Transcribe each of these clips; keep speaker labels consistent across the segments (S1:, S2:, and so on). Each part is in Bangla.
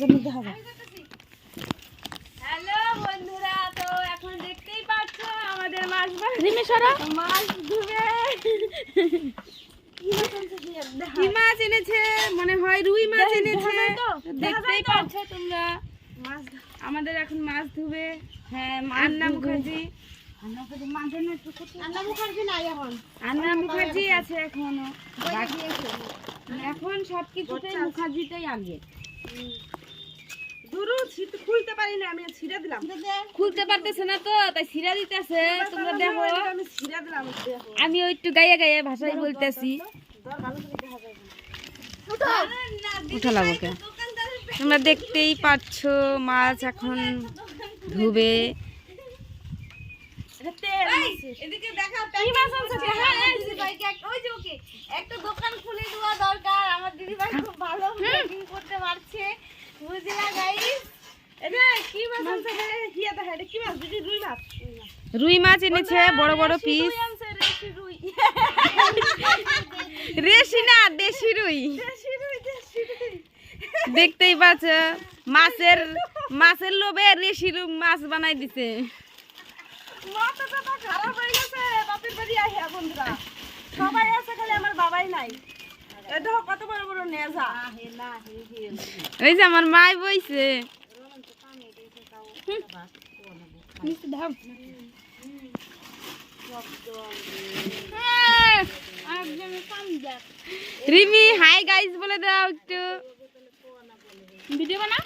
S1: জন্য দেখা যায়। হ্যালো বন্ধুরা, তো এখন দেখতেই পাচ্ছ আমাদের মাছ মাছ ধুবে। কি মাছ এনেছে? মনে হয় রুই মাছ এনেছে। দেখতেই পাচ্ছ তোমরা আমাদের এখন মাছ ধুবে। হ্যাঁ, আন্না মুখার্জি আন্না মুখার্জি আছে এখনো। এখন সবকিছুতেই মুখার্জিটাই আগে। খুলতে পারি না, আমি ছিঁড়ে দিলাম। খুলতে পারতেছে না তো, তাই ছিঁড়া দিতেছে। তোমরা দেখো, আমি ছিঁড়ে দিলাম। আমি ওই একটু গায়ে গায়ে ভাষায় বলতেছি। তোমরা দেখতেই পাচ্ছ মাছ এখন ধুবে। একটা দোকান খুলে দেওয়া দরকার। আমার দিদি ভাই খুব ভালো মেকিং করতে পারছে, বুঝলা গাইস? এটা কি মাছ আছে রে? হিয়া দেখা, এটা কি মাছ? দিদি রুই মাছ। রুই মাছ এনেছে বড় বড় পিস। রেশি না, দেশি রুই। দেখতেই পাচ্ছ মাছের লোভে রেশি রুই মাছ বানাই দিছে। মাথাটা খারাপ হয়ে গেছে। বাপের বাড়ি আইয়া বন্ধুরা সবাই আছে, খালি আমার বাবাই নাই। এই দেখো কত বড় বড় নেজা। এই যে আমার মাই বইছে। রিমি হাই গাইস বলে দাও একটু। ভিডিও বানা।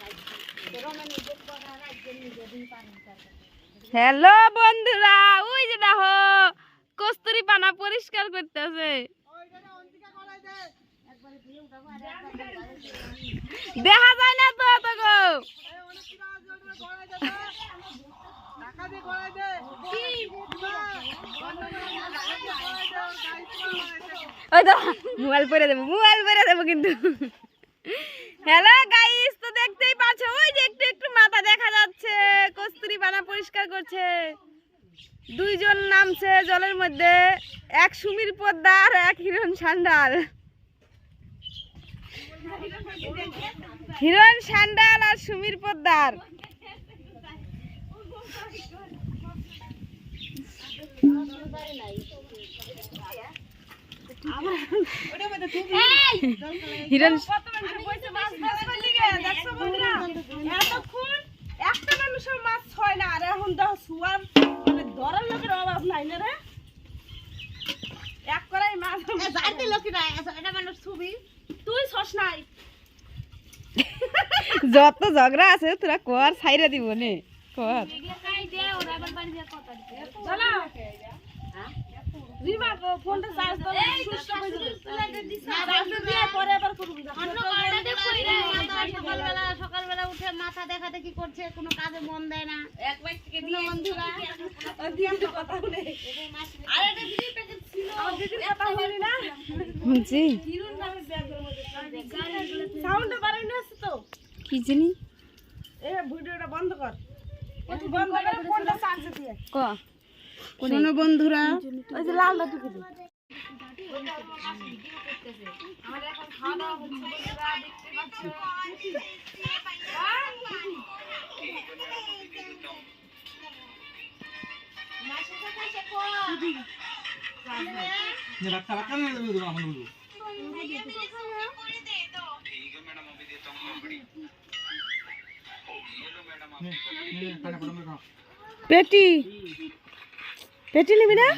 S1: হ্যালো বন্ধুরা, ওই যে দেখো কস্তুরি পানা পরিষ্কার করতেছে। দেখা যায় না তো তোকে। ওই তো মোবাইল পরে দেবো কিন্তু। হ্যালো গাইস, তো দেখতেই পাচ্ছ ওই যে একটু একটু মাথা দেখা যাচ্ছে। কস্তুরি পানা পরিষ্কার করছে। দুইজন নামছে জলের মধ্যে, এক সুমির পোদ্দার, এক হিরণ সান্ডাল। হিরণ সান্ডাল আর সুমির পোদ্দার। হিরণ একটা মানুষের মাছ হয় না, আর এখন শুয়ার মানে ধরার লোকের অভাব নাই না রে। এক করাই মাছ তুই সস নাই। যত ঝগড়া আছে তোরা কর, ছাইরা দিব নে কর। ফোনটা চার্জ দাও, পরে আবার করব। সকালবেলা উঠে মাথা দেখা দেখি করছে, কোনো কাজে মন দেয় না। এক মাস থেকে বন্ধুরা কথা শুনে আর একটা দিদি প্যাকেট ছিল, আমার দিদির কথা হলো না শুনছি। সাউন্ড বাড়াই না তো কি জানি। এ ভিডিওটা বন্ধ কর, বন্ধ করে ফোনটা চার্জ দিয়ে ক। শোনো বন্ধুরা, ওই যে লালটা টুকে দে। আমাদের এখন খাওয়া দাওয়া হচ্ছে বন্ধুরা, দেখতে পাচ্ছ। পেটি পেটি নিবি না?